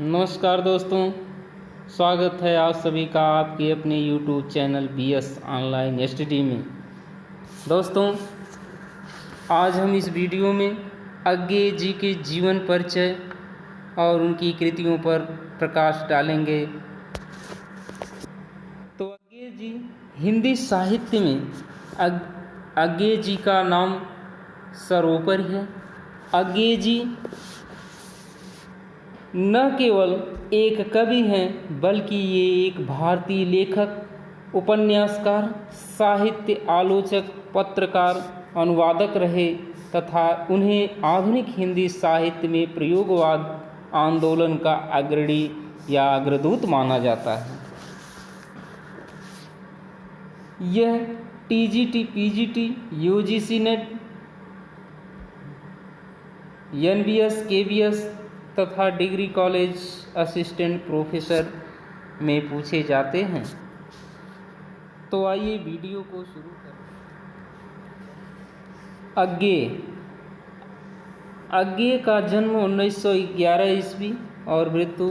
नमस्कार दोस्तों, स्वागत है आप सभी का आपके अपने YouTube channel BS online study में। दोस्तों, आज हम इस वीडियो में अज्ञेय जी के जीवन परिचय और उनकी कृतियों पर प्रकाश डालेंगे। तो अज्ञेय जी हिंदी साहित्य में अज्ञेय जी का नाम सर्वोपरि है। अज्ञेय जी न केवल एक कवि हैं बल्कि ये एक भारतीय लेखक, उपन्यासकार, साहित्य आलोचक, पत्रकार, अनुवादक रहे तथा उन्हें आधुनिक हिंदी साहित्य में प्रयोगवाद आंदोलन का अग्रणी या अग्रदूत माना जाता है। यह TGT, PGT, UGC net, NBS, KBS तथा डिग्री कॉलेज असिस्टेंट प्रोफेसर में पूछे जाते हैं। तो आइए वीडियो को शुरू करें। अज्ञेय का जन्म 1911 ईस्वी और मृत्यु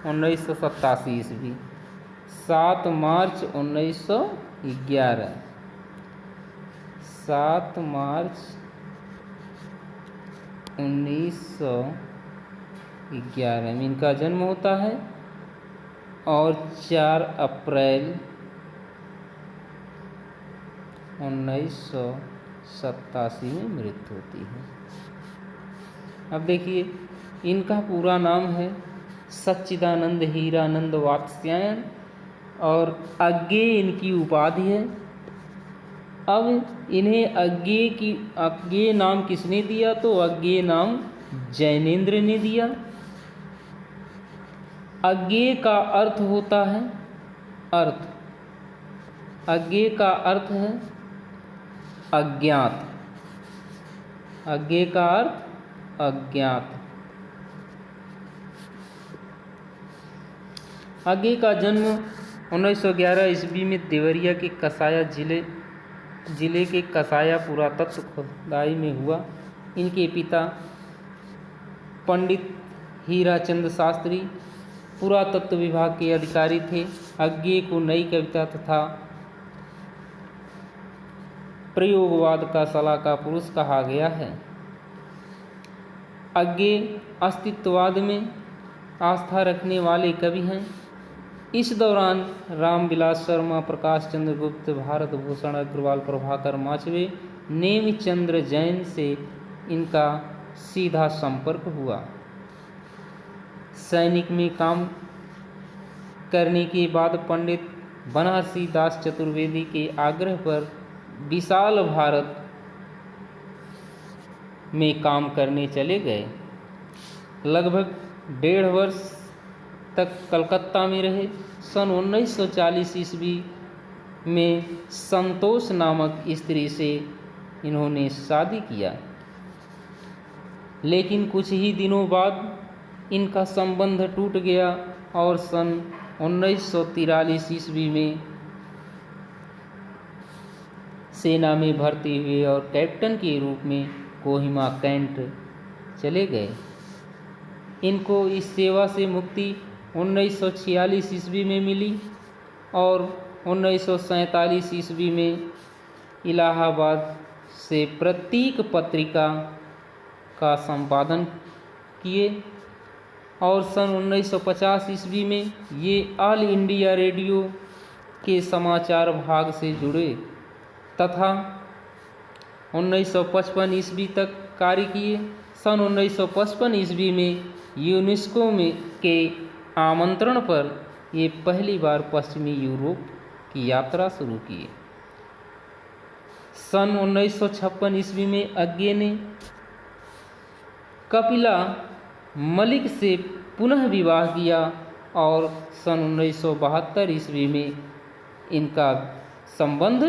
1987 ईस्वी। 7 मार्च 1911, 7 मार्च 1911 में इनका जन्म होता है और 4 अप्रैल 1987 में मृत्यु होती है। अब देखिए, इनका पूरा नाम है सच्चिदानंद हीरानंद वात्स्यायन और अज्ञेय इनकी उपाधि है। अब इन्हें अज्ञेय नाम किसने दिया? तो अज्ञेय नाम जैनेन्द्र ने दिया। अज्ञेय का अर्थ होता है अर्थ। अज्ञेय का अर्थ है अज्ञात। अज्ञेय का अर्थ अज्ञात। अज्ञेय का जन्म 1911 ईस्वी में देवरिया के कसाया जिले के कसाया पुरातत्व खुदाई में हुआ। इनके पिता पंडित हीराचंद शास्त्री पुरातत्व विभाग के अधिकारी थे। अज्ञेय को नई कविता तथा प्रयोगवाद का सलाहकार पुरुष कहा गया है। अज्ञेय अस्तित्ववाद में आस्था रखने वाले कवि हैं। इस दौरान रामविलास शर्मा, प्रकाश चंद्र गुप्त, भारत भूषण अग्रवाल, प्रभाकर माचवे, नेमिचंद्र जैन से इनका सीधा संपर्क हुआ। सैनिक में काम करने के बाद पंडित बनारसी दास चतुर्वेदी के आग्रह पर विशाल भारत में काम करने चले गए। लगभग 1.5 वर्ष तक कलकत्ता में रहे। सन 1940 ईस्वी में संतोष नामक स्त्री से इन्होंने शादी किया, लेकिन कुछ ही दिनों बाद इनका संबंध टूट गया और सन 1943 ईस्वी में सेना में भर्ती हुए और कैप्टन के रूप में कोहिमा कैंट चले गए। इनको इस सेवा से मुक्ति 1946 ईस्वी में मिली और 1947 ईस्वी में इलाहाबाद से प्रतीक पत्रिका का संपादन किए और सन 1950 ईस्वी में ये ऑल इंडिया रेडियो के समाचार भाग से जुड़े तथा 1955 ईस्वी तक कार्य किए। सन 1955 ईस्वी में यूनेस्को के आमंत्रण पर ये पहली बार पश्चिमी यूरोप की यात्रा शुरू किए। सन 1956 ईस्वी में अज्ञेय ने कपिला मलिक से पुनः विवाह किया और सन 1972 ईस्वी में इनका संबंध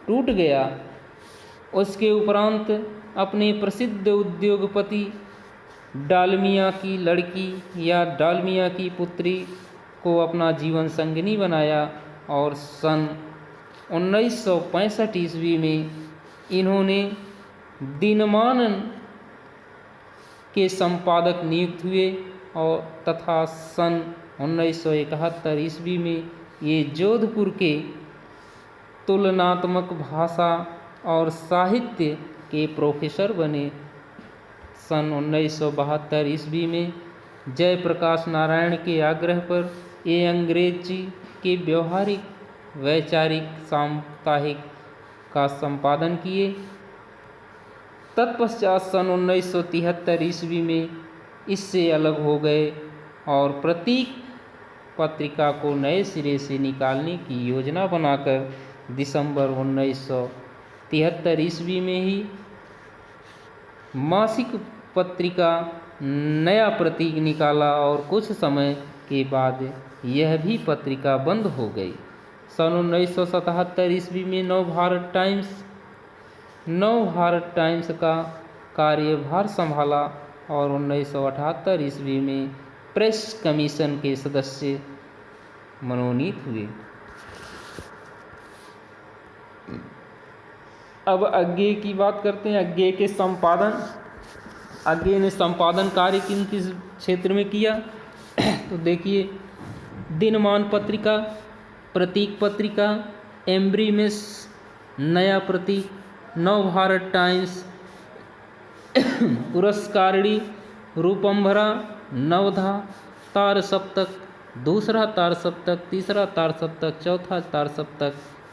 टूट गया। उसके उपरांत अपने प्रसिद्ध उद्योगपति डालमिया की लड़की या डालमिया की पुत्री को अपना जीवन संगिनी बनाया और सन 1965 ईस्वी में इन्होंने दिनमान के संपादक नियुक्त हुए और तथा सन 1971 ईस्वी में ये जोधपुर के तुलनात्मक भाषा और साहित्य के प्रोफेसर बने। सन 1972 ईस्वी में जयप्रकाश नारायण के आग्रह पर ये अंग्रेजी के व्यवहारिक वैचारिक साप्ताहिक का संपादन किए। तत्पश्चात सन 1973 ईस्वी में इससे अलग हो गए और प्रतीक पत्रिका को नए सिरे से निकालने की योजना बनाकर दिसंबर 1973 ईस्वी में ही मासिक पत्रिका नया प्रतीक निकाला और कुछ समय के बाद यह भी पत्रिका बंद हो गई। सन 1977 ईस्वी में नवभारत टाइम्स का कार्यभार संभाला और 1978 ईस्वी में प्रेस कमीशन के सदस्य मनोनीत हुए। अब अज्ञे की बात करते हैं। अज्ञे ने संपादन कार्य किन किस क्षेत्र में किया तो देखिए, दिनमान पत्रिका, प्रतीक पत्रिका, एम्ब्रीमिस, नया प्रतीक, नवभारत टाइम्स, पुरस्कारिणी, रूपम्भरा, नवधा, तार सप्तक, दूसरा तार सप्तक, तीसरा तार सप्तक, चौथा तार सप्तक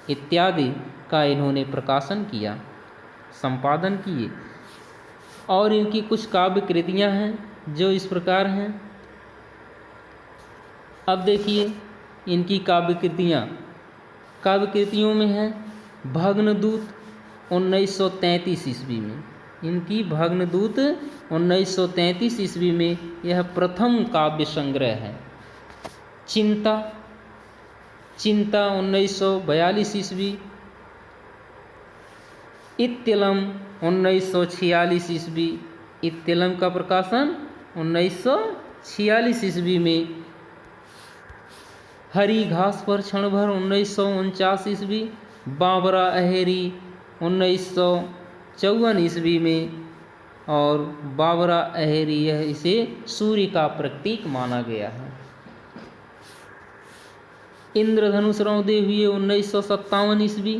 इत्यादि का इन्होंने प्रकाशन किया, संपादन किए। और इनकी कुछ काव्य कृतियाँ हैं जो इस प्रकार हैं। अब देखिए इनकी काव्य कृतियों में है भग्नदूत 1933 ईस्वी में। इनकी भग्नदूत 1933 ईस्वी में यह प्रथम काव्य संग्रह है। चिंता 1942 ईस्वी। इत्यलम 1946 ईस्वी। इत्यलम का प्रकाशन 1946 ईस्वी में। हरी घास पर क्षण भर 1949 ईस्वी। बाबरा अहेरी 1954 ईस्वी में। और बाबरा अहेरी यह इसे सूर्य का प्रतीक माना गया है। इंद्रधनुष रौदे हुए 1957 ईस्वी।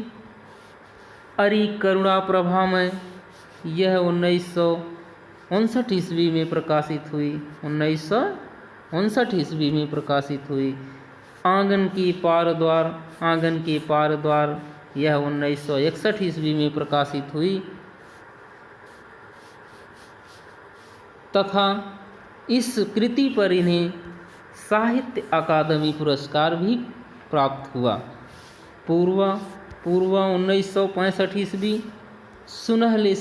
अरि करुणा प्रभामय यह 1959 ईस्वी में प्रकाशित हुई। 1959 ईस्वी में प्रकाशित हुई। आंगन के पार द्वार यह 1961 ईस्वी में प्रकाशित हुई तथा इस कृति पर इन्हें साहित्य अकादमी पुरस्कार भी प्राप्त हुआ। पूर्वा 1965 ईस्वी। सुनहले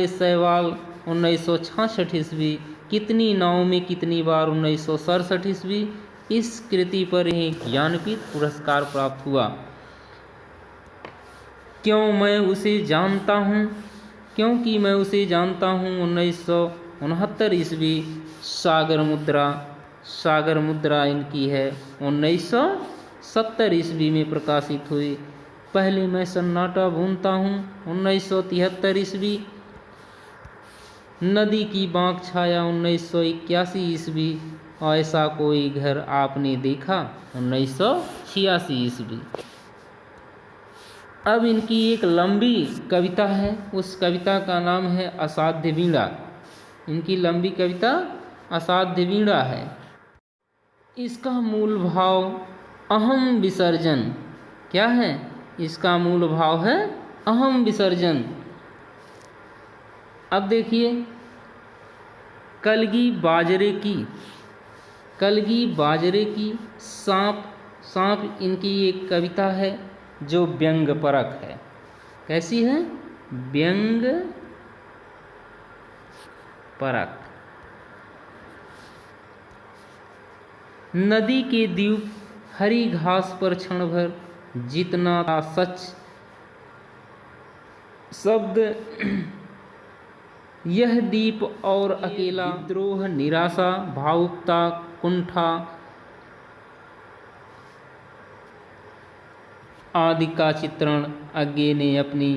शैवाल 1966 ईस्वी। कितनी नाव में कितनी बार 1967 ईस्वी। इस कृति पर इन्हें ज्ञानपीठ पुरस्कार प्राप्त हुआ। क्योंकि मैं उसे जानता हूँ 1969 ईस्वी। सागर मुद्रा इनकी है 1970 ईस्वी में प्रकाशित हुई। पहले मैं सन्नाटा भूनता हूँ 1973 ईस्वी। नदी की बांक छाया 1981 ईस्वी। ऐसा कोई घर आपने देखा 1986 ईस्वी। अब इनकी एक लंबी कविता है, उस कविता का नाम है असाध्य वीणा। इनकी लंबी कविता असाध्य वीणा है। इसका मूल भाव अहम विसर्जन क्या है? इसका मूल भाव है अहम विसर्जन। अब देखिए, कलगी बाजरे की सांप इनकी एक कविता है जो व्यंग परक है। कैसी है? व्यंग परक। नदी के द्वीप हरी घास पर क्षण भर जितना सच शब्द यह दीप और अकेला विद्रोह निराशा भावुकता कुंठा आदि का चित्रण अज्ञे ने अपनी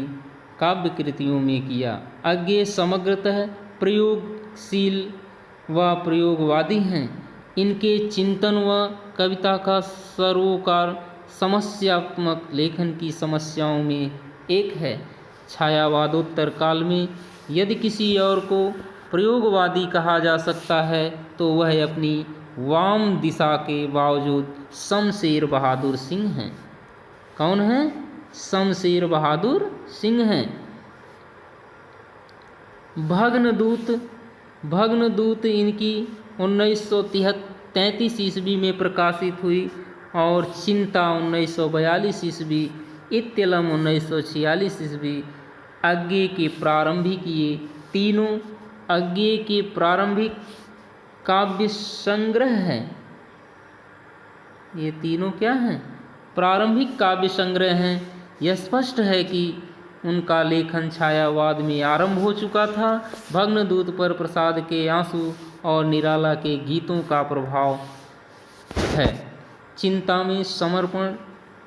काव्य कृतियों में किया। अज्ञे समग्रतः प्रयोगशील व प्रयोगवादी हैं। इनके चिंतन व कविता का सरोकार समस्यात्मक लेखन की समस्याओं में एक है। छायावादोत्तर काल में यदि किसी और को प्रयोगवादी कहा जा सकता है तो वह अपनी वाम दिशा के बावजूद शमशेर बहादुर सिंह हैं। कौन है? शमशेर बहादुर सिंह हैं। भग्नदूत इनकी 1933 ईस्वी में प्रकाशित हुई और चिंता 1942 ईस्वी, इत्यलम 1946 ईस्वी। अज्ञे के प्रारंभिक, ये तीनों अज्ञे के प्रारंभिक काव्य संग्रह हैं। ये तीनों क्या हैं? प्रारंभिक काव्य संग्रह हैं। यह स्पष्ट है कि उनका लेखन छायावाद में आरंभ हो चुका था। भग्नदूत पर प्रसाद के आंसू और निराला के गीतों का प्रभाव है। चिंता में समर्पण,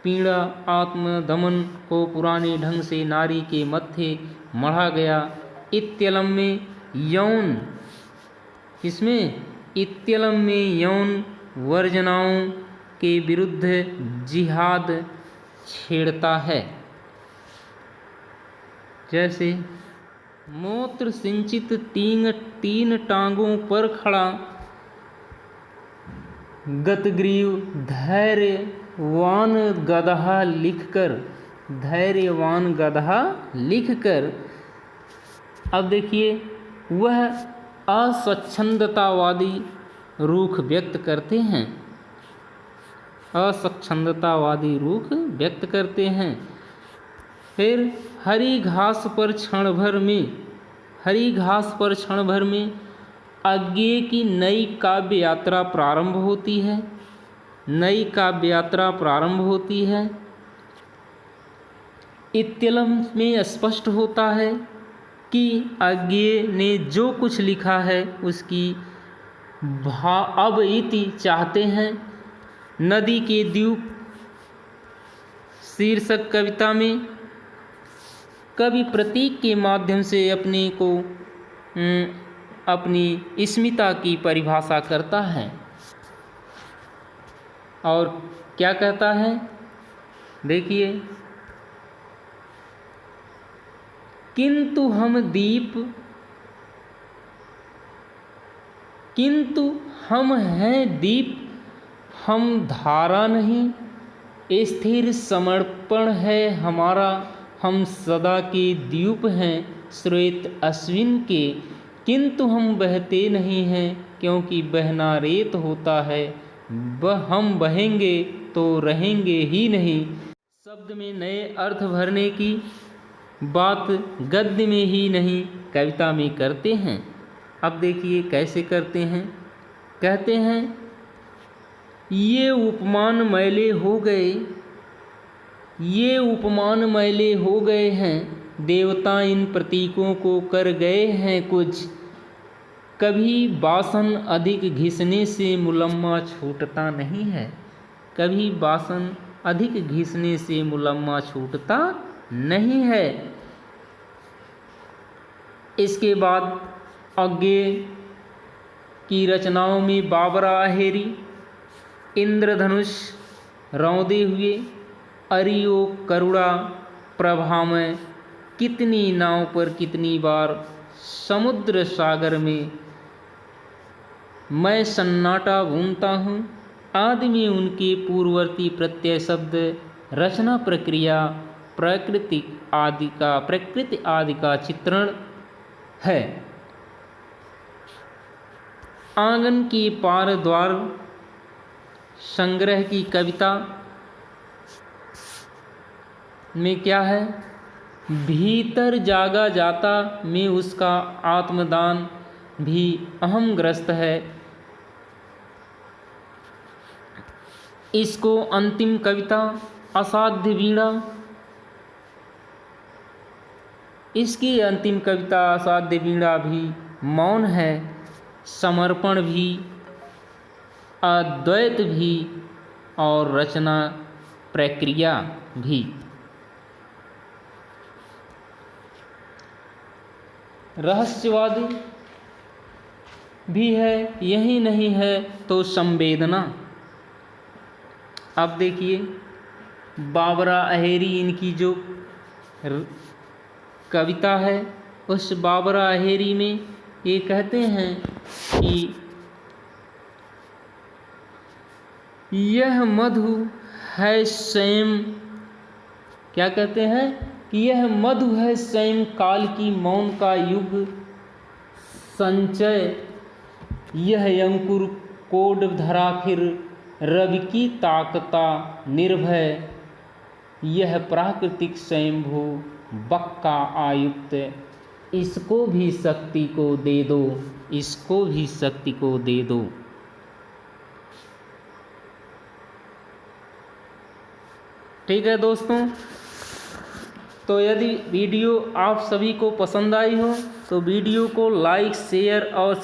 पीड़ा, आत्मदमन को पुराने ढंग से नारी के मत्थे मढ़ा गया। इत्यलम में यौन, इसमें इत्यलम में यौन वर्जनाओं के विरुद्ध जिहाद छेड़ता है। जैसे मूत्र सिंचित तीन टांगों पर खड़ा गतग्रीव धैर्यवान गदहा लिखकर अब देखिए वह अस्वच्छंदतावादी रूख व्यक्त करते हैं। अस्वच्छंदतावादी रूख व्यक्त करते हैं। फिर हरी घास पर क्षण भर में अज्ञे की नई काव्य यात्रा प्रारंभ होती है। इत्यलम में स्पष्ट होता है कि अज्ञे ने जो कुछ लिखा है उसकी अब इति चाहते हैं। नदी के द्वीप शीर्षक कविता में कवि प्रतीक के माध्यम से अपनी स्मिता की परिभाषा करता है और क्या कहता है? देखिए, किंतु हम हैं दीप, हम धारा नहीं, स्थिर समर्पण है हमारा, हम सदा के द्वीप हैं श्वेत अश्विन के। किंतु हम बहते नहीं हैं क्योंकि बहना रेत होता है, हम बहेंगे तो रहेंगे ही नहीं। शब्द में नए अर्थ भरने की बात गद्य में ही नहीं कविता में करते हैं। अब देखिए कैसे करते हैं। कहते हैं, ये उपमान मैले हो गए हैं, देवता इन प्रतीकों को कर गए हैं कुछ। कभी बासन अधिक घिसने से मुलम्मा छूटता नहीं है। कभी बासन अधिक घिसने से मुलम्मा छूटता नहीं है। इसके बाद अज्ञे की रचनाओं में बाबरा अहेरी इंद्रधनुष रौंदे हुए, अरियो करुणा प्रभा में, कितनी नाव पर कितनी बार, समुद्र सागर में मैं सन्नाटा बुनता हूँ आदि में उनके पूर्ववर्ती प्रत्यय शब्द रचना प्रक्रिया प्रकृति आदि का चित्रण है। आंगन के पार द्वार संग्रह की कविता में क्या है? भीतर जागा जाता में उसका आत्मदान भी अहमग्रस्त है। इसको अंतिम कविता असाध्य वीणा, इसकी अंतिम कविता असाध्य वीणा भी मौन है, समर्पण भी, अद्वैत भी और रचना प्रक्रिया भी। रहस्यवादी भी है, यही नहीं है तो संवेदना। अब देखिए बाबरा अहेरी इनकी जो कविता है, उस बाबरा अहेरी में ये कहते हैं कि यह मधु है स्वयं, क्या कहते हैं कि यह मधु है स्वयं काल की मौन का युग संचय, यह अंकुर कोड धरा फिर रवि की ताकता निर्भय, यह प्राकृतिक स्वयंभू बक्का आयुक्त, इसको भी शक्ति को दे दो, इसको भी शक्ति को दे दो। ठीक है दोस्तों, तो यदि वीडियो आप सभी को पसंद आई हो तो वीडियो को लाइक, शेयर और